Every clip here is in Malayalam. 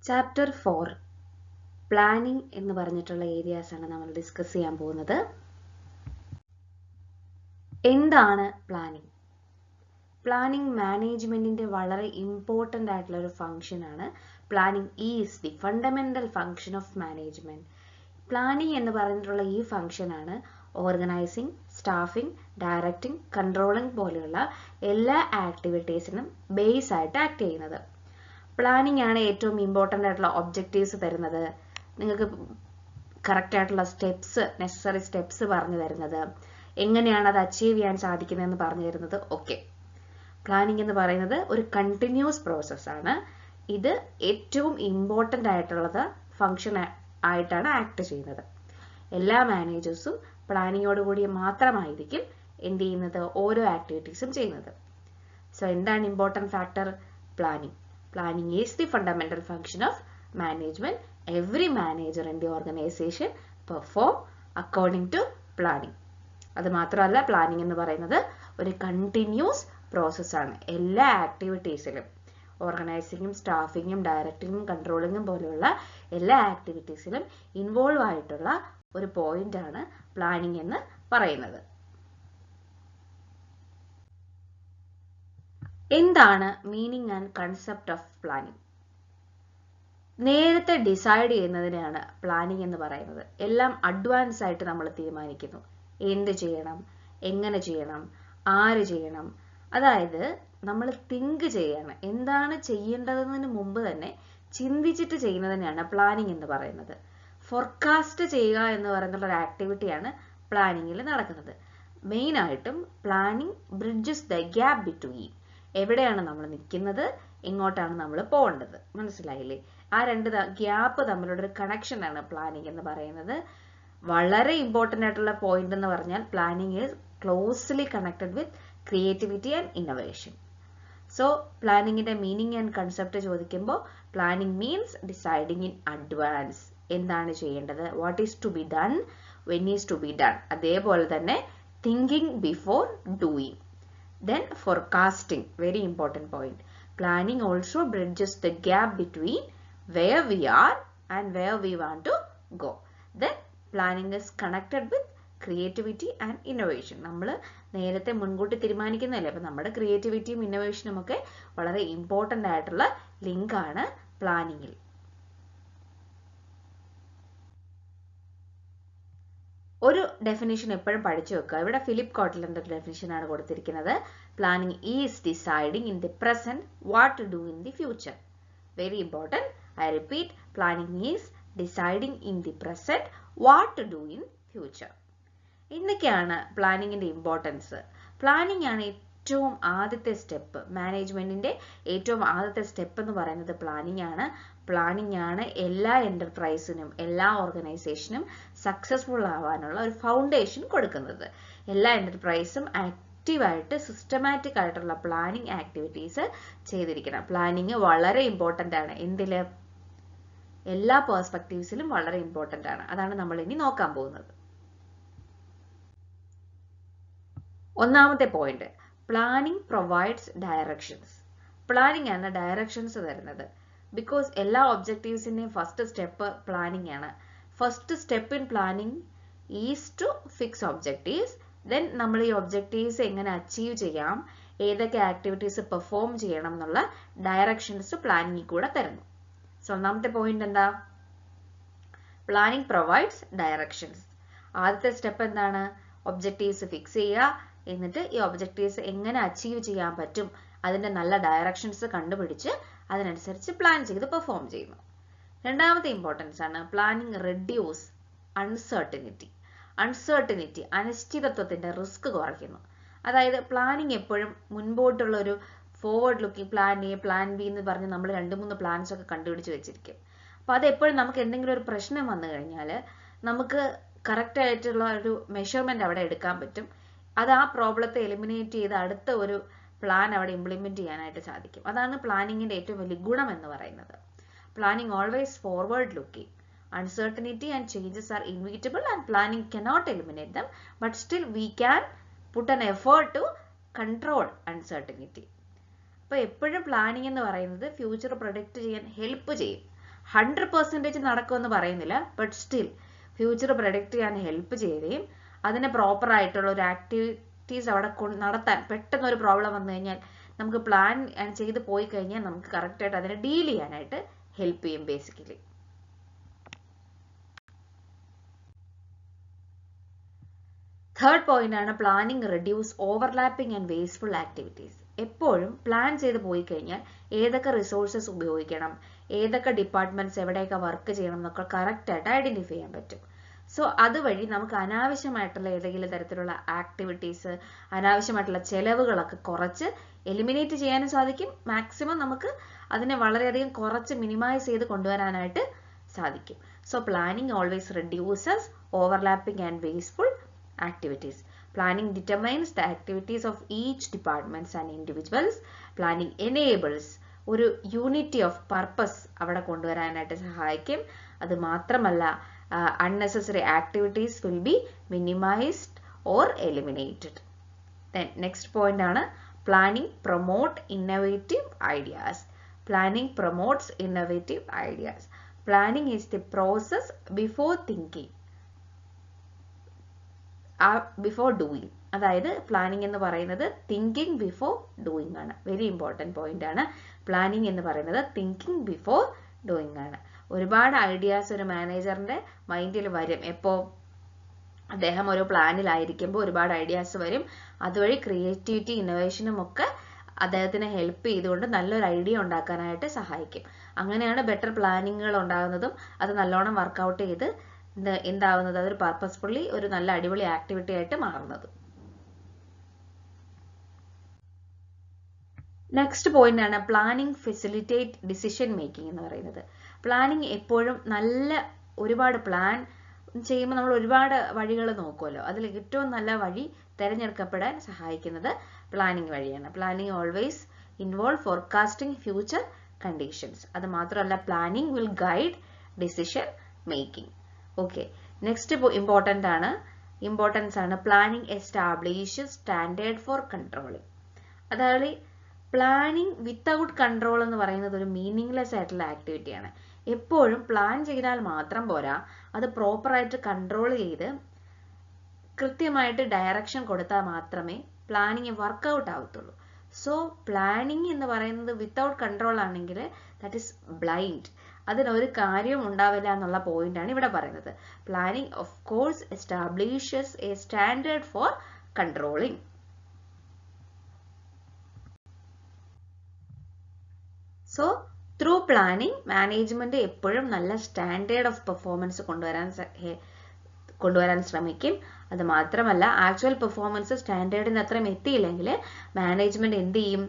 ചാപ്റ്റർ 4 പ്ലാനിംഗ് എന്ന് പറഞ്ഞിട്ടുള്ള ഏരിയാസ് ആണ് നമ്മൾ ഡിസ്കസ് ചെയ്യാൻ പോകുന്നത്. എന്താണ് പ്ലാനിംഗ്? പ്ലാനിംഗ് മാനേജ്മെന്റിന്റെ വളരെ ഇമ്പോർട്ടൻ്റ് ആയിട്ടുള്ള ഒരു ഫംഗ്ഷൻ ആണ്. Planning is the fundamental function of management. Planning എന്ന് പറഞ്ഞിട്ടുള്ള ഈ ഫംഗ്ഷൻ ആണ് ഓർഗനൈസിംഗ്, സ്റ്റാഫിംഗ്, ഡയറക്റ്റിംഗ്, കൺട്രോളിംഗ് പോലെയുള്ള എല്ലാ ആക്ടിവിറ്റീസിനും ബേസ് ആയിട്ട് ആക്ട് ചെയ്യുന്നത്. പ്ലാനിംഗ് ആണ് ഏറ്റവും ഇമ്പോർട്ടൻ്റ് ആയിട്ടുള്ള ഒബ്ജക്റ്റീവ്സ് തരുന്നത്, നിങ്ങൾക്ക് കറക്റ്റ് ആയിട്ടുള്ള സ്റ്റെപ്സ്, നെസസറി സ്റ്റെപ്സ് പറഞ്ഞു തരുന്നത്, എങ്ങനെയാണ് അത് അച്ചീവ് ചെയ്യാൻ സാധിക്കുന്നതെന്ന് പറഞ്ഞു തരുന്നത്. ഓക്കെ, പ്ലാനിംഗ് എന്ന് പറയുന്നത് ഒരു കണ്ടിന്യൂസ് പ്രോസസ്സാണ്. ഇത് ഏറ്റവും ഇമ്പോർട്ടൻ്റ് ആയിട്ടുള്ളത് ഫംഗ്ഷൻ ആയിട്ടാണ് ആക്ട് ചെയ്യുന്നത്. എല്ലാ മാനേജേഴ്സും പ്ലാനിങ്ങോടുകൂടി മാത്രമായിരിക്കും എന്ത് ചെയ്യുന്നത്, ഓരോ ആക്ടിവിറ്റീസും ചെയ്യുന്നത്. സോ എന്താണ് important factor? Planning. Planning is the fundamental function of management. Every manager in the organization perform according to planning. അത് മാത്രമല്ല, പ്ലാനിംഗ് എന്ന് പറയുന്നത് ഒരു കണ്ടിന്യൂസ് പ്രോസസ്സാണ്. എല്ലാ ആക്ടിവിറ്റീസിലും, ഓർഗനൈസിങ്ങും സ്റ്റാഫിങ്ങും ഡയറക്റ്റിങ്ങും കൺട്രോളിങ്ങും പോലെയുള്ള എല്ലാ ആക്ടിവിറ്റീസിലും ഇൻവോൾവ് ആയിട്ടുള്ള ഒരു പോയിന്റ് ആണ് പ്ലാനിംഗ് എന്ന് പറയുന്നത്. എന്താണ് meaning and concept of planning? നേരത്തെ ഡിസൈഡ് ചെയ്യുന്നതിനെയാണ് പ്ലാനിങ് എന്ന് പറയുന്നത്. എല്ലാം അഡ്വാൻസ് ആയിട്ട് നമ്മൾ തീരുമാനിക്കുന്നു. എന്ത് ചെയ്യണം, എങ്ങനെ ചെയ്യണം, ആര് ചെയ്യണം. അതായത് നമ്മൾ തിങ്ക് ചെയ്യണം, എന്താണ് ചെയ്യേണ്ടതെന്നതിന് മുമ്പ് തന്നെ ചിന്തിച്ചിട്ട് ചെയ്യുന്നതിനെയാണ് പ്ലാനിങ് എന്ന് പറയുന്നത്. ഫോർകാസ്റ്റ് ചെയ്യുക എന്ന് പറയുന്ന ഒരു ആക്ടിവിറ്റിയാണ് പ്ലാനിങ്ങിൽ നടക്കുന്നത്. മെയിനായിട്ടും planning bridges the gap between, എവിടെയാണ് നമ്മൾ നിൽക്കുന്നത്, എങ്ങോട്ടാണ് നമ്മൾ പോകേണ്ടത്. മനസ്സിലായില്ലേ? ആ രണ്ട് ഗ്യാപ്പ് തമ്മിലുള്ള ഒരു കണക്ഷൻ ആണ് പ്ലാനിങ് എന്ന് പറയുന്നത്. വളരെ ഇമ്പോർട്ടൻ്റ് ആയിട്ടുള്ള പോയിന്റ് എന്ന് പറഞ്ഞാൽ planning is closely connected with creativity and innovation. So പ്ലാനിങ്ങിന്റെ മീനിങ് ആൻഡ് കൺസെപ്റ്റ് ചോദിക്കുമ്പോൾ planning means deciding in advance, എന്താണ് ചെയ്യേണ്ടത്, what is to be done, when is to be done. അതേപോലെ തന്നെ thinking before doing. Then forecasting, very important point. Planning also bridges the gap between where we are and where we want to go. Then planning is connected with creativity and innovation. നമ്മൾ നേരത്തെ മുൻകൂട്ടി തീരുമാനിക്കുന്നതല്ലേ, അപ്പം നമ്മുടെ ക്രിയേറ്റിവിറ്റിയും ഇന്നോവേഷനും ഒക്കെ വളരെ ഇമ്പോർട്ടൻ്റ് ആയിട്ടുള്ള ലിങ്ക് ആണ് പ്ലാനിങ്ങിൽ. ഒരു ഡെഫിനിഷൻ എപ്പോഴും പഠിച്ചു വെക്കുക. ഇവിടെ ഫിലിപ്പ് കോട്ട്ലറിന്റെ ഡെഫിനിഷൻ ആണ് കൊടുത്തിരിക്കുന്നത്. Planning is deciding in the present what to do in the future. Very important. I repeat, planning is deciding in the present what to do in future. എന്തൊക്കെയാണ് പ്ലാനിങ്ങിന്റെ ഇമ്പോർട്ടൻസ്? പ്ലാനിങ് ആണ് ഏറ്റവും ആദ്യത്തെ സ്റ്റെപ്പ്. മാനേജ്മെന്റിന്റെ ഏറ്റവും ആദ്യത്തെ സ്റ്റെപ്പ് എന്ന് പറയുന്നത് പ്ലാനിങ് ആണ്. പ്ലാനിങ് ആണ് എല്ലാ എന്റർപ്രൈസിനും എല്ലാ ഓർഗനൈസേഷനും സക്സസ്ഫുൾ ആവാനുള്ള ഒരു ഫൗണ്ടേഷൻ കൊടുക്കുന്നത്. എല്ലാ എന്റർപ്രൈസും ആക്റ്റീവായിട്ട് സിസ്റ്റമാറ്റിക് ആയിട്ടുള്ള പ്ലാനിങ് ആക്ടിവിറ്റീസ് ചെയ്തിരിക്കണം. പ്ലാനിങ് വളരെ ഇമ്പോർട്ടൻ്റ് ആണ്. എന്തില്? എല്ലാ പേഴ്സ്പെക്റ്റീവ്സിലും വളരെ ഇമ്പോർട്ടൻ്റ് ആണ്. അതാണ് നമ്മൾ ഇനി നോക്കാൻ പോകുന്നത്. ഒന്നാമത്തെ point, planning provides directions. Planning ആണ് ഡയറക്ഷൻസ് തരുന്നത്. ബിക്കോസ് എല്ലാ ഒബ്ജക്റ്റീവ്സിന്റെയും ഫസ്റ്റ് സ്റ്റെപ്പ് പ്ലാനിങ് ആണ്. First step in planning is to fix objectives. Then നമ്മൾ ഈ ഒബ്ജക്റ്റീവ്സ് എങ്ങനെ അച്ചീവ് ചെയ്യാം, ഏതൊക്കെ ആക്ടിവിറ്റീസ് പെർഫോം ചെയ്യണം എന്നുള്ള ഡയറക്ഷൻസ് പ്ലാനിങ്ങിൽ കൂടെ തരുന്നു. സോ ഒന്നാമത്തെ പോയിന്റ് എന്താ? Planning provides directions. ആദ്യത്തെ സ്റ്റെപ്പ് എന്താണ്? ഒബ്ജക്റ്റീവ്സ് ഫിക്സ് ചെയ്യുക, എന്നിട്ട് ഈ ഒബ്ജക്റ്റീവ്സ് എങ്ങനെ അച്ചീവ് ചെയ്യാൻ പറ്റും അതിന്റെ നല്ല ഡയറക്ഷൻസ് കണ്ടുപിടിച്ച് അതിനനുസരിച്ച് പ്ലാൻ ചെയ്ത് പെർഫോം ചെയ്യുന്നു. രണ്ടാമത്തെ ഇമ്പോർട്ടൻസ് ആണ് പ്ലാനിങ് റെഡ്യൂസ് അൺസർട്ടനിറ്റി. അനിശ്ചിതത്വത്തിന്റെ റിസ്ക് കുറയ്ക്കുന്നു. അതായത് പ്ലാനിങ് എപ്പോഴും മുൻപോട്ടുള്ള ഒരു forward looking, plan A plan B എന്ന് പറഞ്ഞ് നമ്മൾ 2-3 പ്ലാൻസ് ഒക്കെ കണ്ടുപിടിച്ച് വെച്ചിരിക്കും. അപ്പോൾ അത് എപ്പോഴും നമുക്ക് എന്തെങ്കിലും ഒരു പ്രശ്നം വന്നു കഴിഞ്ഞാൽ നമുക്ക് കറക്റ്റ് ആയിട്ടുള്ള ഒരു മെഷർമെന്റ് അവിടെ എടുക്കാൻ പറ്റും. അത് ആ പ്രോബ്ലത്തെ എലിമിനേറ്റ് ചെയ്ത് അടുത്ത ഒരു പ്ലാൻ അവിടെ ഇംപ്ലിമെന്റ് ചെയ്യാനായിട്ട് സാധിക്കും. അതാണ് പ്ലാനിങ്ങിന്റെ ഏറ്റവും വലിയ ഗുണം എന്ന് പറയുന്നത്. Planning always forward looking. Uncertainty and changes are inevitable and planning cannot eliminate them, but still we can put an effort to control uncertainty. അപ്പോൾ എപ്പോഴും പ്ലാനിങ് എന്ന് പറയുന്നത് ഫ്യൂച്ചർ പ്രൊഡിക്റ്റ് ചെയ്യാൻ ഹെൽപ്പ് ചെയ്യും. 100% നടക്കുമെന്ന് പറയുന്നില്ല, ബട്ട് സ്റ്റിൽ ഫ്യൂച്ചർ പ്രഡിക്റ്റ് ചെയ്യാൻ ഹെൽപ്പ് ചെയ്യുകയും അതിന് പ്രോപ്പർ ആയിട്ടുള്ള ഒരു ആക്ടിവിറ്റീസ് അവിടെ നടത്താൻ, പെട്ടെന്ന് ഒരു പ്രോബ്ലം വന്നു കഴിഞ്ഞാൽ നമുക്ക് പ്ലാൻ ചെയ്ത് പോയി കഴിഞ്ഞാൽ നമുക്ക് കറക്റ്റായിട്ട് അതിനെ ഡീൽ ചെയ്യാനായിട്ട് ഹെൽപ്പ് ചെയ്യും ബേസിക്കലി. തേർഡ് പോയിന്റ് ആണ് planning reduce overlapping and wasteful activities. എപ്പോഴും പ്ലാൻ ചെയ്ത് പോയി കഴിഞ്ഞാൽ ഏതൊക്കെ റിസോഴ്സസ് ഉപയോഗിക്കണം, ഏതൊക്കെ ഡിപ്പാർട്ട്മെന്റ്സ് എവിടെയൊക്കെ വർക്ക് ചെയ്യണം എന്നൊക്കെ കറക്റ്റായിട്ട് ഐഡന്റിഫൈ ചെയ്യാൻ പറ്റും. സോ അതുവഴി നമുക്ക് അനാവശ്യമായിട്ടുള്ള ഏതെങ്കിലും തരത്തിലുള്ള ആക്ടിവിറ്റീസ്, അനാവശ്യമായിട്ടുള്ള ചെലവുകളൊക്കെ കുറച്ച് എലിമിനേറ്റ് ചെയ്യാനും സാധിക്കും. മാക്സിമം നമുക്ക് അതിനെ വളരെയധികം കുറച്ച് മിനിമൈസ് ചെയ്ത് കൊണ്ടുവരാനായിട്ട് സാധിക്കും. So planning always reduces overlapping and wasteful activities. Planning determines the activities of each departments and individuals. Planning enables ഒരു യൂണിറ്റി ഓഫ് പർപ്പസ് അവിടെ കൊണ്ടുവരാനായിട്ട് സഹായിക്കും. അത് മാത്രമല്ല unnecessary activities will be minimized or eliminated. Then next point ആണ് planning promote innovative ideas. Planning promotes innovative ideas. Planning is the process before thinking, before doing. അതായത് പ്ലാനിങ് എന്ന് പറയുന്നത് തിങ്കിങ് ബിഫോർ ഡൂയിങ് ആണ്. വെരി ഇമ്പോർട്ടൻറ്റ് പോയിന്റ് ആണ്. പ്ലാനിങ് എന്ന് പറയുന്നത് തിങ്കിങ് ബിഫോർ ഡൂയിങ് ആണ്. ഒരുപാട് ഐഡിയാസ് ഒരു മാനേജറിന്റെ മൈൻഡിൽ വരും. എപ്പോൾ അദ്ദേഹം ഒരു പ്ലാനിലായിരിക്കുമ്പോൾ ഒരുപാട് ഐഡിയാസ് വരും. അതുവഴി ക്രിയേറ്റിവിറ്റി, ഇന്നോവേഷനും ഒക്കെ അദ്ദേഹത്തിനെ ഹെൽപ്പ് ചെയ്തുകൊണ്ട് നല്ലൊരു ഐഡിയ ഉണ്ടാക്കാനായിട്ട് സഹായിക്കും. അങ്ങനെയാണ് ബെറ്റർ പ്ലാനിങ്ങുകൾ ഉണ്ടാകുന്നതും അത് നല്ലോണം വർക്കൗട്ട് ചെയ്ത് എന്താവുന്നത്, അതൊരു പർപ്പസ്ഫുള്ളി ഒരു നല്ല അടിപൊളി ആക്ടിവിറ്റി ആയിട്ട് മാറുന്നത്. നെക്സ്റ്റ് പോയിന്റ് ആണ് പ്ലാനിങ് ഫെസിലിറ്റേറ്റ് ഡിസിഷൻ മേക്കിംഗ് എന്ന് പറയുന്നത്. പ്ലാനിങ് എപ്പോഴും ഒരുപാട് പ്ലാൻ ചെയ്യുമ്പോൾ നമ്മൾ ഒരുപാട് വഴികൾ നോക്കുമല്ലോ. അതിൽ ഏറ്റവും നല്ല വഴി തിരഞ്ഞെടുക്കപ്പെടാൻ സഹായിക്കുന്നത് പ്ലാനിങ് വഴിയാണ്. Planning always involve forecasting future conditions. അത് മാത്രമല്ല planning will guide decision making. Okay, next importance ആണ് planning establish standard for controlling. അതായത് പ്ലാനിങ് വിത്തൗട്ട് കൺട്രോൾ എന്ന് പറയുന്നത് ഒരു മീനിങ്ലെസ് ആയിട്ടുള്ള ആക്ടിവിറ്റിയാണ്. എപ്പോഴും പ്ലാൻ ചെയ്താൽ മാത്രം പോരാ, അത് പ്രോപ്പറായിട്ട് കൺട്രോൾ ചെയ്ത് കൃത്യമായിട്ട് ഡയറക്ഷൻ കൊടുത്താൽ മാത്രമേ പ്ലാനിങ് വർക്കൗട്ട് ആവത്തുള്ളൂ. സോ പ്ലാനിങ് എന്ന് പറയുന്നത് വിത്തൗട്ട് കൺട്രോൾ ആണെങ്കിൽ ദാറ്റ് ഈസ് ബ്ലൈൻഡ്. അതിനൊരു കാര്യവും ഉണ്ടാവില്ല എന്നുള്ള പോയിന്റാണ് ഇവിടെ പറയുന്നത്. Planning of course establishes a standard for controlling. So through planning management എപ്പോഴും നല്ല സ്റ്റാൻഡേർഡ് ഓഫ് പെർഫോമൻസ് കൊണ്ടുവരാൻ ശ്രമിക്കും. അത് മാത്രമല്ല ആക്ച്വൽ പെർഫോമൻസ് സ്റ്റാൻഡേർഡിന് അത്രയും എത്തിയില്ലെങ്കിൽ മാനേജ്മെന്റ് എന്ത് ചെയ്യും,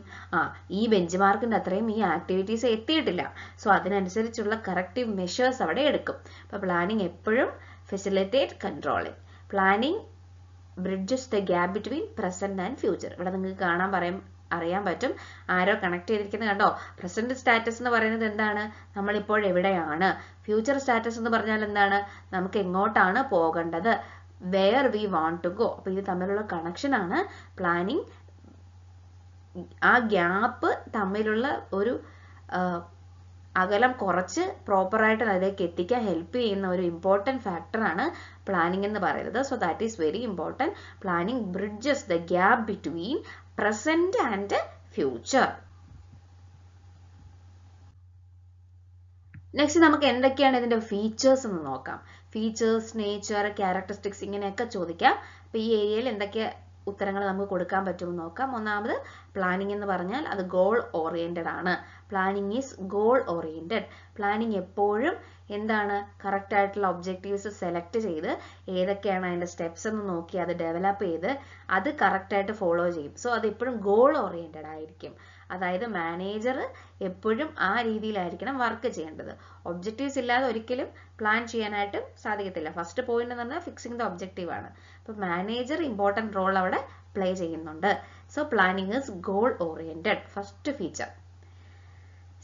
ഈ ബെഞ്ച് മാർക്കിന്റെ അത്രയും ഈ ആക്ടിവിറ്റീസ് എത്തിയിട്ടില്ല, സോ അതിനനുസരിച്ചുള്ള കറക്റ്റീവ് മെഷേഴ്സ് അവിടെ എടുക്കും. അപ്പോൾ പ്ലാനിങ് എപ്പോഴും facilitate controlling. Planning bridges the gap between present and future. ഇവിടെ നിങ്ങൾക്ക് അറിയാൻ പറ്റും, ആരോ കണക്ട് ചെയ്തിരിക്കുന്നത് കണ്ടോ. പ്രസന്റ് സ്റ്റാറ്റസ് എന്ന് പറയുന്നത് എന്താണ്, നമ്മളിപ്പോൾ എവിടെയാണ്. ഫ്യൂച്ചർ സ്റ്റാറ്റസ് എന്ന് പറഞ്ഞാൽ എന്താണ്, നമുക്ക് എങ്ങോട്ടാണ് പോകേണ്ടത്, where we want to go. അപ്പോൾ ഇത് തമ്മിലുള്ള കണക്ഷൻ ആണ് പ്ലാനിങ്. ആ ഗ്യാപ്പ് തമ്മിലുള്ള ഒരു അകലം കുറച്ച് പ്രോപ്പറായിട്ട് അതിലേക്ക് എത്തിക്കാൻ ഹെൽപ്പ് ചെയ്യുന്ന ഒരു ഇമ്പോർട്ടൻറ്റ് ഫാക്ടറാണ് പ്ലാനിങ് എന്ന് പറയുന്നത്. So that is very important. Planning bridges the gap between present and future. Next നമുക്ക് എന്തൊക്കെയാണ് ഇതിന്റെ ഫീച്ചേഴ്സ് എന്ന് നോക്കാം. ഫീച്ചേഴ്സ്, നേച്ചർ, ക്യാരക്ടറിസ്റ്റിക്സ് ഇങ്ങനെയൊക്കെ ചോദിക്കാം. അപ്പൊ ഈ ഏരിയയിൽ എന്തൊക്കെ ഉത്തരങ്ങൾ നമുക്ക് കൊടുക്കാൻ പറ്റുമെന്ന് നോക്കാം. ഒന്നാമത് പ്ലാനിങ് എന്ന് പറഞ്ഞാൽ അത് ഗോൾ ഓറിയന്റഡ് ആണ്. Planning is goal oriented. Planning എപ്പോഴും എന്താണ്, കറക്റ്റ് ആയിട്ടുള്ള ഒബ്ജക്റ്റീവ്സ് സെലക്ട് ചെയ്ത് ഏതൊക്കെയാണ് അതിന്റെ സ്റ്റെപ്സ് എന്ന് നോക്കി അത് ഡെവലപ്പ് ചെയ്ത് അത് കറക്റ്റ് ആയിട്ട് ഫോളോ ചെയ്യും. സോ അത് എപ്പോഴും ഗോൾ ഓറിയന്റഡ് ആയിരിക്കും. അതായത് മാനേജർ എപ്പോഴും ആ രീതിയിലായിരിക്കണം വർക്ക് ചെയ്യേണ്ടത്. ഒബ്ജക്റ്റീവ്സ് ഇല്ലാതെ ഒരിക്കലും പ്ലാൻ ചെയ്യാനായിട്ട് സാധിക്കത്തില്ല. ഫസ്റ്റ് പോയിന്റ് എന്ന് പറഞ്ഞാൽ ഫിക്സിംഗ് ദ ഒബ്ജക്റ്റീവ് ആണ്. അപ്പൊ മാനേജർ ഇമ്പോർട്ടൻറ്റ് റോൾ അവിടെ പ്ലേ ചെയ്യുന്നുണ്ട്. So planning is goal oriented, first feature.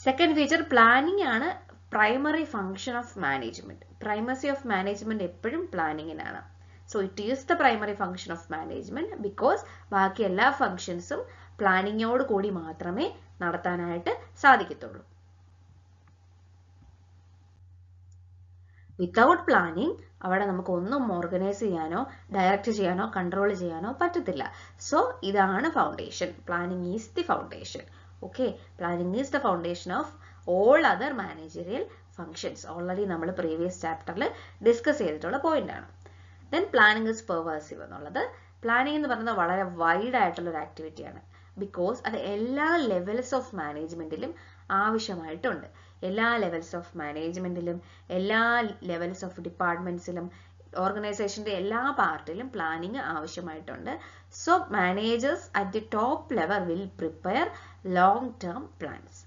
Second feature, planning ആണ് primary function of management. Primacy of management എപ്പോഴും പ്ലാനിങ്ങിനാണ്. So it is the primary function of management because ബാക്കി എല്ലാ ഫംഗ്ഷൻസും പ്ലാനിങ്ങോട് കൂടി മാത്രമേ നടത്താനായിട്ട് സാധിക്കത്തുള്ളൂ. വിത്തൗട്ട് പ്ലാനിങ് അവിടെ നമുക്ക് ഒന്നും ഓർഗനൈസ് ചെയ്യാനോ ഡയറക്റ്റ് ചെയ്യാനോ കൺട്രോൾ ചെയ്യാനോ പറ്റത്തില്ല. സോ ഇതാണ് foundation. Planning is the foundation. Okay, planning is the foundation of all other managerial functions. Already നമ്മൾ പ്രീവിയസ് ചാപ്റ്ററിൽ ഡിസ്കസ് ചെയ്തിട്ടുള്ള പോയിന്റ് ആണ്. ദെൻ പ്ലാനിങ് ഇസ് പെർവേഴ്സീവ് എന്നുള്ളത്, പ്ലാനിങ് എന്ന് പറയുന്നത് വളരെ വൈഡ് ആയിട്ടുള്ള ഒരു ആക്ടിവിറ്റിയാണ്. ബിക്കോസ് അത് എല്ലാ ലെവൽസ് ഓഫ് മാനേജ്മെന്റിലും ആവശ്യമായിട്ടുണ്ട്. എല്ലാ ലെവൽസ് ഓഫ് മാനേജ്മെന്റിലും എല്ലാ ലെവൽസ് ഓഫ് ഡിപ്പാർട്ട്മെന്റ്സിലും ഓർഗനൈസേഷന്റെ എല്ലാ പാർട്ടിലും പ്ലാനിങ് ആവശ്യമായിട്ടുണ്ട്. So managers at the top level will prepare long term plans.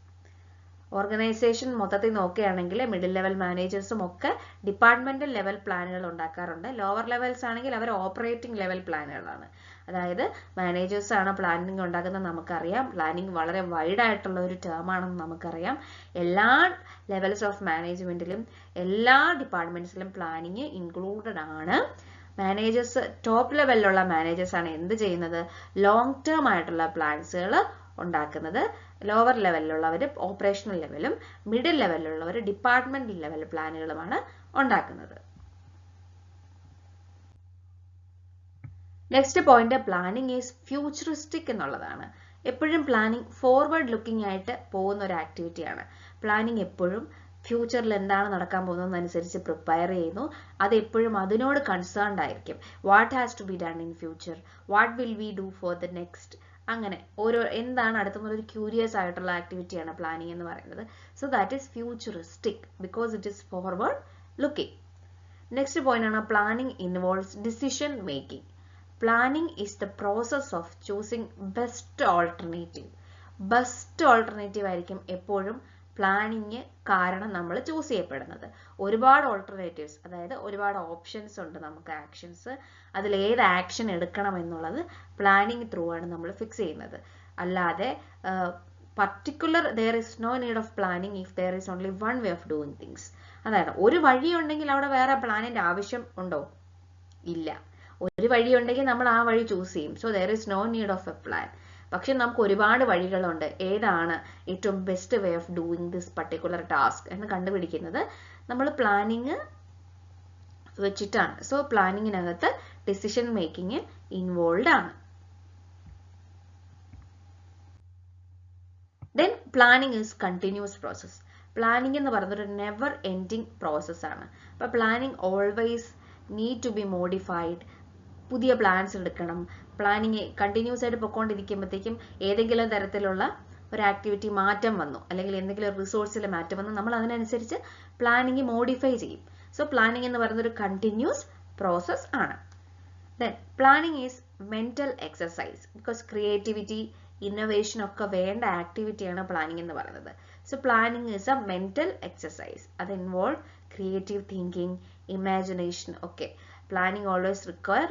Organization മൊത്തത്തിൽ നോക്കുകയാണെങ്കിൽ മിഡിൽ ലെവൽ മാനേജേഴ്സും ഒക്കെ ഡിപ്പാർട്ട്മെന്റൽ ലെവൽ പ്ലാനുകൾ ഉണ്ടാക്കാറുണ്ട്. ലോവർ ലെവൽസ് ആണെങ്കിൽ അവർ ഓപ്പറേറ്റിംഗ് ലെവൽ പ്ലാനുകളാണ്. അതായത് മാനേജേഴ്സ് ആണ് പ്ലാനിങ് ഉണ്ടാക്കുന്നത് നമുക്കറിയാം. പ്ലാനിങ് വളരെ വൈഡ് ആയിട്ടുള്ള ഒരു ടേം ആണെന്ന് നമുക്കറിയാം. എല്ലാ ലെവൽസ് ഓഫ് മാനേജ്മെന്റിലും എല്ലാ ഡിപ്പാർട്ട്മെന്റ്സിലും പ്ലാനിങ് ഇൻക്ലൂഡഡ് ആണ്. മാനേജേഴ്സ് ടോപ്പ് ലെവലിലുള്ള മാനേജേഴ്സ് ആണ് എന്ത് ചെയ്യുന്നത്? ലോങ് ടേം ആയിട്ടുള്ള പ്ലാൻസുകൾ ഉണ്ടാക്കുന്നത്. ലോവർ ലെവലിലുള്ളവർ ഓപ്പറേഷണൽ ലെവലും മിഡിൽ ലെവലിലുള്ളവർ ഡിപ്പാർട്ട്മെന്റ് ലെവൽ പ്ലാനുകളുമാണ് ഉണ്ടാക്കുന്നത്. Next point, planning is futuristic എന്നുള്ളതാണ്. എപ്പോഴും പ്ലാനിങ് ഫോർവേഡ് ലുക്കിംഗ് ആയിട്ട് പോകുന്ന ഒരു ആക്ടിവിറ്റിയാണ്. പ്ലാനിങ് എപ്പോഴും ഫ്യൂച്ചറിൽ എന്താണ് നടക്കാൻ പോകുന്നതെന്നനുസരിച്ച് പ്രിപ്പയർ ചെയ്യുന്നു. അത് എപ്പോഴും അതിനോട് കൺസേൺഡ് ആയിരിക്കും. What has to be done in future, what will we do for the next, അങ്ങനെ ഓരോ എന്താണ് അടുത്തുന്നൊരു ക്യൂരിയസ് ആയിട്ടുള്ള ആക്ടിവിറ്റിയാണ് പ്ലാനിങ് എന്ന് പറയുന്നത്. So that is futuristic because it is forward looking. Next point ആണ്, planning involves decision making. Planning is the process of choosing best alternative. Best alternative ആയിരിക്കും എപ്പോഴും പ്ലാനിങ് കാരണം നമ്മൾ ചൂസ് ചെയ്യപ്പെടുന്നത്. ഒരുപാട് ഓൾട്ടർനേറ്റീവ്സ്, അതായത് ഒരുപാട് ഓപ്ഷൻസ് ഉണ്ട് നമുക്ക് ആക്ഷൻസ്. അതിൽ ഏത് ആക്ഷൻ എടുക്കണം എന്നുള്ളത് പ്ലാനിങ് ത്രൂ ആണ് നമ്മൾ ഫിക്സ് ചെയ്യുന്നത്. അല്ലാതെ particular there is no need of planning if there is only one way of doing things. അതായത് ഒരു വഴി ഉണ്ടെങ്കിൽ അവിടെ വേറെ പ്ലാനിന്റെ ആവശ്യം ഉണ്ടോ? ഇല്ല. ഒരു വഴി ഉണ്ടെങ്കിൽ നമ്മൾ ആ വഴി ചൂസ് ചെയ്യും. So there is no need of a plan. പക്ഷെ നമുക്ക് ഒരുപാട് വഴികളുണ്ട്. ഏതാണ് ഏറ്റവും best way of doing this particular task എന്ന് കണ്ടുപിടിക്കുന്നത് നമ്മൾ പ്ലാനിങ് വെച്ചിട്ടാണ്. സോ പ്ലാനിങ്ങിനകത്ത് ഡിസിഷൻ മേക്കിംഗ് ഇൻവോൾവ് ആണ്. Then planning is continuous process. Planning എന്ന് പറയുന്നത് ഒരു നെവർ എൻഡിങ് പ്രോസസ് ആണ്. അപ്പൊ planning always need to be modified. പുതിയ പ്ലാൻസ് എടുക്കണം. പ്ലാനിങ് കണ്ടിന്യൂസ് ആയിട്ട് പൊയ്ക്കൊണ്ടിരിക്കുമ്പോഴത്തേക്കും ഏതെങ്കിലും തരത്തിലുള്ള ഒരു ആക്ടിവിറ്റി മാറ്റം വന്നു, അല്ലെങ്കിൽ എന്തെങ്കിലും ഒരു റിസോഴ്സിൽ മാറ്റം വന്നു, നമ്മൾ അതിനനുസരിച്ച് പ്ലാനിങ് മോഡിഫൈ ചെയ്യും. സോ പ്ലാനിങ് എന്ന് പറയുന്നത് ഒരു കണ്ടിന്യൂസ് പ്രോസസ് ആണ്. Then planning is mental exercise because creativity innovation ഒക്കെ വേണ്ട ആക്ടിവിറ്റിയാണ് പ്ലാനിങ് എന്ന് പറയുന്നത്. So planning is A mental exercise. അത് ഇൻവോൾവ് ക്രിയേറ്റീവ് തിങ്കിങ്, ഇമാജിനേഷൻ ഒക്കെ. പ്ലാനിങ് ഓൾവേസ് റിക്വയർ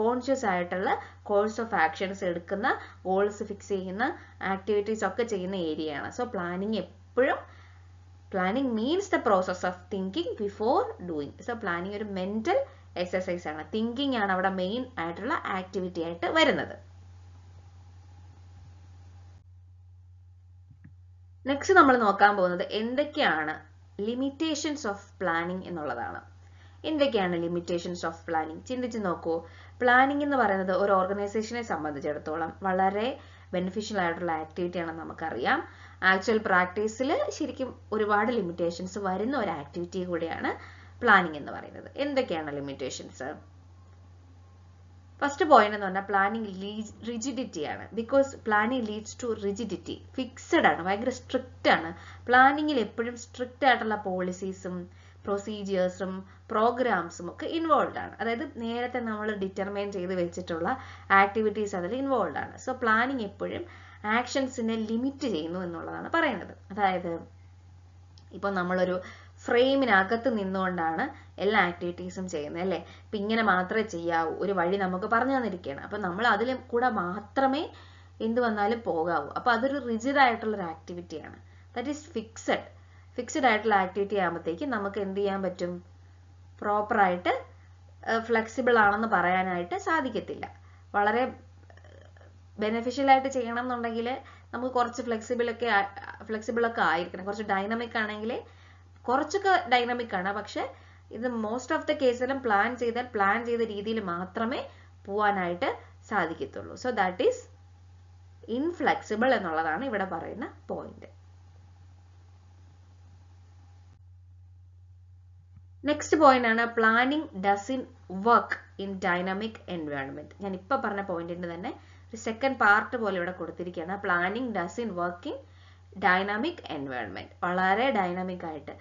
കോൺഷ്യസ് ആയിട്ടുള്ള കോഴ്സ് ഓഫ് ആക്ഷൻസ് എടുക്കുന്ന, ഗോൾസ് ഫിക്സ് ചെയ്യുന്ന, ആക്ടിവിറ്റീസ് ഒക്കെ ചെയ്യുന്ന ഏരിയയാണ്. സോ പ്ലാനിങ് എപ്പോഴും, planning means the process of thinking before doing. So planning ഒരു മെന്റൽ എക്സസൈസ് ആണ്. തിങ്കിങ് ആണ് അവിടെ മെയിൻ ആയിട്ടുള്ള ആക്ടിവിറ്റി ആയിട്ട് വരുന്നത്. നെക്സ്റ്റ് നമ്മൾ നോക്കാൻ പോകുന്നത് എന്തൊക്കെയാണ് ലിമിറ്റേഷൻസ് ഓഫ് പ്ലാനിങ് എന്നുള്ളതാണ്. എന്തൊക്കെയാണ് ലിമിറ്റേഷൻസ് ഓഫ് പ്ലാനിങ്? ചിന്തിച്ച് നോക്കൂ. പ്ലാനിങ് എന്ന് പറയുന്നത് ഒരു ഓർഗനൈസേഷനെ സംബന്ധിച്ചിടത്തോളം വളരെ ബെനിഫിഷ്യൽ ആയിട്ടുള്ള ആക്ടിവിറ്റി ആണെന്ന് നമുക്കറിയാം. ആക്ച്വൽ പ്രാക്ടീസിൽ ശരിക്കും ഒരുപാട് ലിമിറ്റേഷൻസ് വരുന്ന ഒരു ആക്ടിവിറ്റി കൂടിയാണ് പ്ലാനിങ് എന്ന് പറയുന്നത്. എന്തൊക്കെയാണ് ലിമിറ്റേഷൻസ്? ഫസ്റ്റ് പോയിന്റ് എന്ന് പറഞ്ഞാൽ പ്ലാനിങ് റിജിഡിറ്റി ആണ്. Because planning leads to rigidity. Fixed ആണ്, ഭയങ്കര സ്ട്രിക്റ്റ് ആണ്. പ്ലാനിങ്ങിൽ എപ്പോഴും സ്ട്രിക്റ്റ് ആയിട്ടുള്ള പോളിസീസും പ്രൊസീജിയേഴ്സും പ്രോഗ്രാംസും ഒക്കെ ഇൻവോൾവ് ആണ്. അതായത് നേരത്തെ നമ്മൾ ഡിറ്റർമൈൻ ചെയ്ത് വെച്ചിട്ടുള്ള ആക്ടിവിറ്റീസ് അതിൽ ഇൻവോൾവ് ആണ്. സോ പ്ലാനിങ് എപ്പോഴും ആക്ഷൻസിനെ ലിമിറ്റ് ചെയ്യുന്നു എന്നുള്ളതാണ് പറയുന്നത്. അതായത് ഇപ്പൊ നമ്മളൊരു ഫ്രെയിമിനകത്ത് നിന്നുകൊണ്ടാണ് എല്ലാ ആക്ടിവിറ്റീസും ചെയ്യുന്നത് അല്ലേ? ഇപ്പൊ ഇങ്ങനെ മാത്രമേ ചെയ്യാവൂ, ഒരു വഴി നമുക്ക് പറഞ്ഞു തന്നിരിക്കുകയാണ്. അപ്പൊ നമ്മൾ അതിൽ കൂടെ മാത്രമേ എന്ത് വന്നാലും പോകാവൂ. അപ്പൊ അതൊരു റിജിഡ് ആയിട്ടുള്ള ഒരു ആക്ടിവിറ്റിയാണ്. ദാറ്റ് ഈസ് ഫിക്സഡ് ആയിട്ടുള്ള ആക്ടിവിറ്റി ആകുമ്പോഴത്തേക്കും നമുക്ക് എന്ത് ചെയ്യാൻ പറ്റും? പ്രോപ്പറായിട്ട് ഫ്ലെക്സിബിൾ ആണെന്ന് പറയാനായിട്ട് സാധിക്കത്തില്ല. വളരെ ബെനിഫിഷ്യൽ ആയിട്ട് ചെയ്യണം എന്നുണ്ടെങ്കിൽ നമുക്ക് കുറച്ച് ഫ്ലെക്സിബിൾ ഒക്കെ ആയിരിക്കണം. കുറച്ച് ഡൈനാമിക് ആണെങ്കിൽ കുറച്ചൊക്കെ ഡൈനാമിക് ആണ്, പക്ഷെ ഇത് മോസ്റ്റ് ഓഫ് ദ കേസിലും പ്ലാൻ ചെയ്ത രീതിയിൽ മാത്രമേ പോവാനായിട്ട് സാധിക്കത്തുള്ളൂ. സോ ദാറ്റ് ഈസ് ഇൻഫ്ലെക്സിബിൾ എന്നുള്ളതാണ് ഇവിടെ പറയുന്ന പോയിന്റ്. നെക്സ്റ്റ് പോയിന്റ് ആണ് planning doesn't work in dynamic environment. ഞാൻ ഇപ്പൊ പറഞ്ഞ പോയിന്റിന്റെ തന്നെ ഒരു സെക്കൻഡ് പാർട്ട് പോലെ ഇവിടെ കൊടുത്തിരിക്കുകയാണ്. Planning doesn't work in dynamic environment. വളരെ ഡൈനാമിക് ആയിട്ട്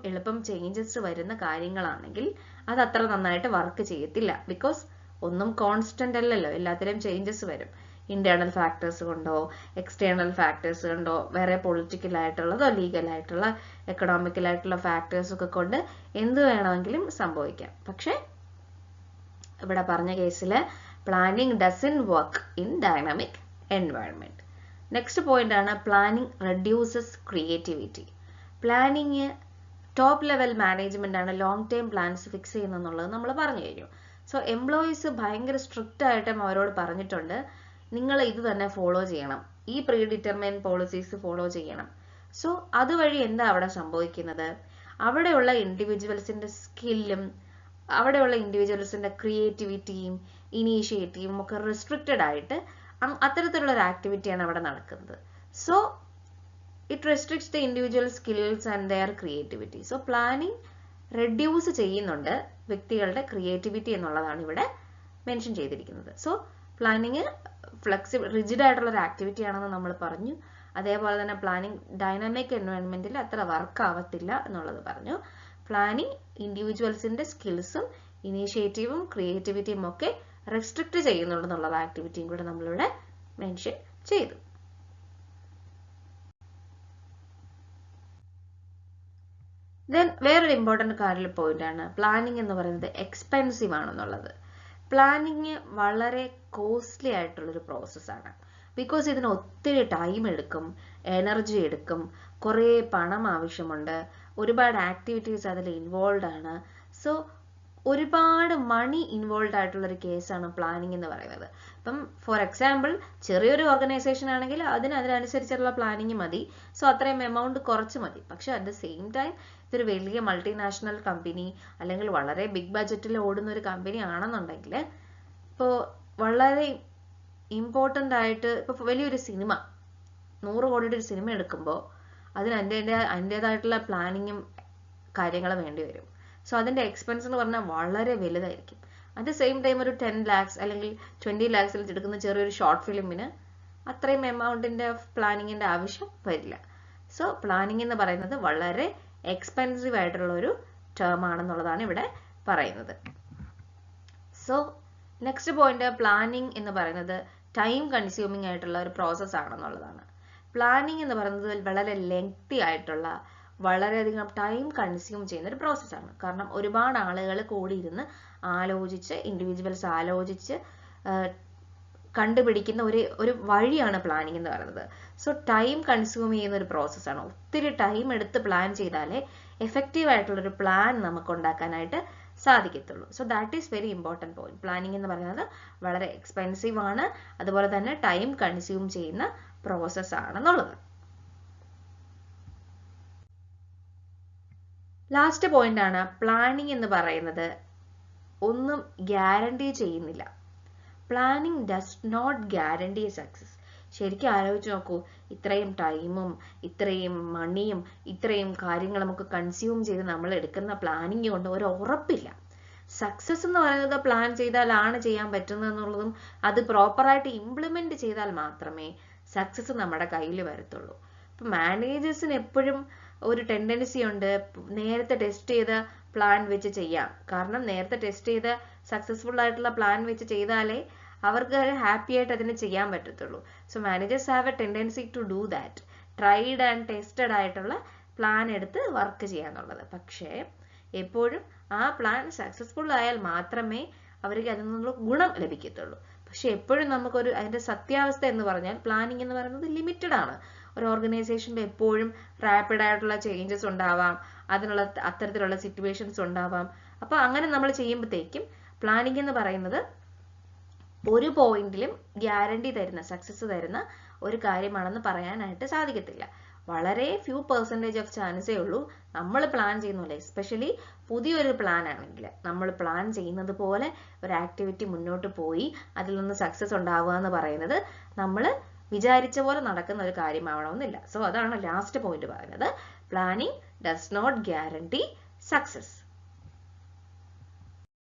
എളുപ്പം ചേഞ്ചസ് വരുന്ന കാര്യങ്ങളാണെങ്കിൽ അത് അത്ര നന്നായിട്ട് വർക്ക് ചെയ്യത്തില്ല. ബിക്കോസ് ഒന്നും കോൺസ്റ്റന്റ് അല്ലല്ലോ, എല്ലാത്തിലും ചേഞ്ചസ് വരും. ഇന്റേണൽ ഫാക്ടേഴ്സ് കൊണ്ടോ എക്സ്റ്റേണൽ ഫാക്ടേഴ്സ് കൊണ്ടോ വേറെ പൊളിറ്റിക്കൽ ആയിട്ടുള്ളതോ ലീഗൽ ആയിട്ടുള്ള എക്കണോമിക്കൽ ആയിട്ടുള്ള ഫാക്ടേഴ്സ് ഒക്കെ കൊണ്ട് എന്ത് വേണമെങ്കിലും സംഭവിക്കാം. പക്ഷെ ഇവിടെ പറഞ്ഞ കേസിൽ planning doesn't work in dynamic environment. Next point ആണ് planning reduces creativity. Planning top level management ആണ് ലോങ് ടേം പ്ലാൻസ് ഫിക്സ് ചെയ്യുന്നത് നമ്മൾ പറഞ്ഞു കഴിഞ്ഞു. സോ എംപ്ലോയീസ് ഭയങ്കര സ്ട്രിക്റ്റ് ആയിട്ടും അവരോട് പറഞ്ഞിട്ടുണ്ട്, നിങ്ങൾ ഇത് തന്നെ ഫോളോ ചെയ്യണം, ഈ പ്രീ ഡിറ്റർമൈൻ പോളിസീസ് ഫോളോ ചെയ്യണം. സോ അതുവഴി എന്താ അവിടെ സംഭവിക്കുന്നത്? അവിടെയുള്ള ഇൻഡിവിജ്വൽസിന്റെ സ്കില്ലും അവിടെയുള്ള ഇൻഡിവിജ്വൽസിന്റെ ക്രിയേറ്റിവിറ്റിയും ഇനീഷ്യേറ്റീവും ഒക്കെ റെസ്ട്രിക്റ്റഡ് ആയിട്ട് അത്തരത്തിലുള്ള ഒരു ആക്ടിവിറ്റിയാണ് അവിടെ നടക്കുന്നത്. So it restricts the individual skills and their creativity. So planning reduce ചെയ്യുന്നുണ്ട് വ്യക്തികളുടെ ക്രിയേറ്റിവിറ്റി എന്നുള്ളതാണ് ഇവിടെ മെൻഷൻ ചെയ്തിരിക്കുന്നത്. സോ പ്ലാനിങ് റിജിഡ് ആയിട്ടുള്ള ഒരു ആക്ടിവിറ്റി ആണെന്ന് നമ്മൾ പറഞ്ഞു. അതേപോലെ തന്നെ പ്ലാനിങ് ഡൈനാമിക് എൻവയോൺമെന്റിൽ അത്ര വർക്ക് ആവത്തില്ല എന്നുള്ളത് പറഞ്ഞു. പ്ലാനിങ് ഇൻഡിവിജ്വൽസിന്റെ സ്കിൽസും ഇനീഷ്യേറ്റീവും ക്രിയേറ്റിവിറ്റിയും ഒക്കെ റെസ്ട്രിക്ട് ചെയ്യുന്നുണ്ടെന്നുള്ള ആക്ടിവിറ്റിയും കൂടെ നമ്മളിവിടെ മെൻഷൻ ചെയ്തു. ദെൻ വേറൊരു ഇമ്പോർട്ടൻറ്റ് പോയിന്റ് ആണ് പ്ലാനിങ് എന്ന് പറയുന്നത് എക്സ്പെൻസീവ് ആണെന്നുള്ളത്. പ്ലാനിങ് വളരെ കോസ്റ്റ്ലി ആയിട്ടുള്ളൊരു പ്രോസസ്സാണ്. ബിക്കോസ് ഇതിന് ഒത്തിരി ടൈം എടുക്കും, എനർജി എടുക്കും, കുറേ പണം ആവശ്യമുണ്ട്, ഒരുപാട് ആക്ടിവിറ്റീസ് അതിൽ ഇൻവോൾവ് ആണ്. സോ ഒരുപാട് മണി ഇൻവോൾവ് ആയിട്ടുള്ളൊരു കേസാണ് പ്ലാനിങ് എന്ന് പറയുന്നത്. ഇപ്പം ഫോർ എക്സാമ്പിൾ ചെറിയൊരു ഓർഗനൈസേഷൻ ആണെങ്കിൽ അതിനനുസരിച്ചുള്ള പ്ലാനിങ് മതി. സോ അത്രയും എമൗണ്ട് കുറച്ച് മതി. പക്ഷെ അറ്റ് ദ സെയിം ടൈം ഇതൊരു വലിയ മൾട്ടിനാഷണൽ കമ്പനി അല്ലെങ്കിൽ വളരെ ബിഗ് ബഡ്ജറ്റിൽ ഓടുന്ന ഒരു കമ്പനി ആണെന്നുണ്ടെങ്കിൽ ഇപ്പോൾ വളരെ ഇമ്പോർട്ടൻ്റ് ആയിട്ട് ഇപ്പോൾ വലിയൊരു സിനിമ 100 കോടിയുടെ ഒരു സിനിമ എടുക്കുമ്പോൾ അതിന് അതിൻ്റെതായിട്ടുള്ള പ്ലാനിങ്ങും കാര്യങ്ങളും വേണ്ടി വരും. സോ അതിൻ്റെ എക്സ്പെൻസ് എന്ന് പറഞ്ഞാൽ വളരെ വലുതായിരിക്കും. അറ്റ് ദ സെയിം ടൈം ഒരു 10 lakhs അല്ലെങ്കിൽ 20 lakhs എടുക്കുന്ന ചെറിയൊരു ഷോർട്ട് ഫിലിമിന് അത്രയും എമൗണ്ടിൻ്റെ പ്ലാനിങ്ങിൻ്റെ ആവശ്യം വരില്ല. സോ പ്ലാനിങ് എന്ന് പറയുന്നത് വളരെ എക്സ്പെൻസീവ് ആയിട്ടുള്ള ഒരു ടേം ആണെന്നുള്ളതാണ് ഇവിടെ പറയുന്നത്. സോ നെക്സ്റ്റ് പോയിന്റ്, പ്ലാനിങ് എന്ന് പറയുന്നത് ടൈം കൺസ്യൂമിങ് ആയിട്ടുള്ള ഒരു പ്രോസസ് ആണെന്നുള്ളതാണ്. പ്ലാനിങ് എന്ന് പറയുന്നത് വളരെ ലെങ്തി ആയിട്ടുള്ള വളരെയധികം ടൈം കൺസ്യൂം ചെയ്യുന്ന ഒരു പ്രോസസ്സാണ്. കാരണം ഒരുപാട് ആളുകൾ കൂടിയിരുന്ന് ആലോചിച്ച് ഇൻഡിവിജ്വൽസ് ആലോചിച്ച് കണ്ടുപിടിക്കുന്ന ഒരു വഴിയാണ് പ്ലാനിങ് എന്ന് പറയുന്നത്. സോ ടൈം കൺസ്യൂം ചെയ്യുന്ന ഒരു പ്രോസസ്സാണ്. ഒത്തിരി ടൈം എടുത്ത് പ്ലാൻ ചെയ്താലേ എഫക്റ്റീവ് ആയിട്ടുള്ളൊരു പ്ലാൻ നമുക്ക് ഉണ്ടാക്കാനായിട്ട് സാധിക്കത്തുള്ളൂ. So that is very important point. Planning എന്ന് പറയുന്നത് വളരെ എക്സ്പെൻസീവ് ആണ്, അതുപോലെ തന്നെ ടൈം കൺസ്യൂം ചെയ്യുന്ന പ്രോസസ് ആണെന്നുള്ളത്. ലാസ്റ്റ് പോയിന്റ് ആണ് പ്ലാനിങ് എന്ന് പറയുന്നത് ഒന്നും ഗ്യാരണ്ടി ചെയ്യുന്നില്ല. Planning does not guarantee success. ശരിക്കും ആലോചിച്ച് നോക്കൂ, ഇത്രയും ടൈമും ഇത്രയും മണിയും ഇത്രയും കാര്യങ്ങൾ നമുക്ക് കൺസ്യൂം ചെയ്ത് നമ്മൾ എടുക്കുന്ന പ്ലാനിങ് കൊണ്ട് ഒരു ഉറപ്പില്ല. സക്സസ് എന്ന് പറയുന്നത് പ്ലാൻ ചെയ്താലാണ് ചെയ്യാൻ പറ്റുന്നത് എന്നുള്ളതും അത് പ്രോപ്പറായിട്ട് ഇംപ്ലിമെന്റ് ചെയ്താൽ മാത്രമേ സക്സസ് നമ്മുടെ കയ്യിൽ വരത്തുള്ളൂ. ഇപ്പം മാനേജേഴ്സിന് എപ്പോഴും ഒരു ടെൻഡൻസി ഉണ്ട് നേരത്തെ ടെസ്റ്റ് ചെയ്ത പ്ലാൻ വെച്ച് ചെയ്യാം. കാരണം നേരത്തെ ടെസ്റ്റ് ചെയ്ത സക്സസ്ഫുൾ ആയിട്ടുള്ള പ്ലാൻ വെച്ച് ചെയ്താലേ അവർക്ക് ഹാപ്പി ആയിട്ട് അതിന് ചെയ്യാൻ പറ്റത്തുള്ളൂ. So managers have a tendency to do that, tried and tested ആയിട്ടുള്ള പ്ലാൻ എടുത്ത് വർക്ക് ചെയ്യാന്നുള്ളത്. പക്ഷേ എപ്പോഴും ആ പ്ലാൻ സക്സസ്ഫുൾ ആയാൽ മാത്രമേ അവർക്ക് അതിൽ നിന്നുള്ള ഗുണം ലഭിക്കത്തുള്ളൂ. പക്ഷെ എപ്പോഴും നമുക്കൊരു അതിന്റെ സത്യാവസ്ഥ എന്ന് പറഞ്ഞാൽ പ്ലാനിങ് എന്ന് പറയുന്നത് ലിമിറ്റഡ് ആണ്. ഒരു ഓർഗനൈസേഷനിൽ എപ്പോഴും റാപ്പിഡ് ആയിട്ടുള്ള ചേഞ്ചസ് ഉണ്ടാവാം, അത്തരത്തിലുള്ള സിറ്റുവേഷൻസ് ഉണ്ടാവാം. അപ്പൊ അങ്ങനെ നമ്മൾ ചെയ്യുമ്പോഴത്തേക്കും പ്ലാനിങ് എന്ന് പറയുന്നത് ഒരു പോയിന്റിലും ഗ്യാരണ്ടി തരുന്ന സക്സസ് തരുന്ന ഒരു കാര്യമാണെന്ന് പറയാനായിട്ട് സാധിക്കത്തില്ല. വളരെ ഫ്യൂ പെർസെൻറ്റേജ് ഓഫ് ചാൻസേ ഉള്ളൂ നമ്മൾ പ്ലാൻ ചെയ്യുന്നില്ല. എസ്പെഷ്യലി പുതിയൊരു പ്ലാൻ ആണെങ്കിൽ നമ്മൾ പ്ലാൻ ചെയ്യുന്നത് പോലെ ഒരു ആക്ടിവിറ്റി മുന്നോട്ട് പോയി അതിൽ നിന്ന് സക്സസ് ഉണ്ടാവുക എന്ന് പറയുന്നത് നമ്മൾ വിചാരിച്ച പോലെ നടക്കുന്ന ഒരു കാര്യമാവണമെന്നില്ല. സോ അതാണ് ലാസ്റ്റ് പോയിന്റ് പറയുന്നത്. Planning does not guarantee success.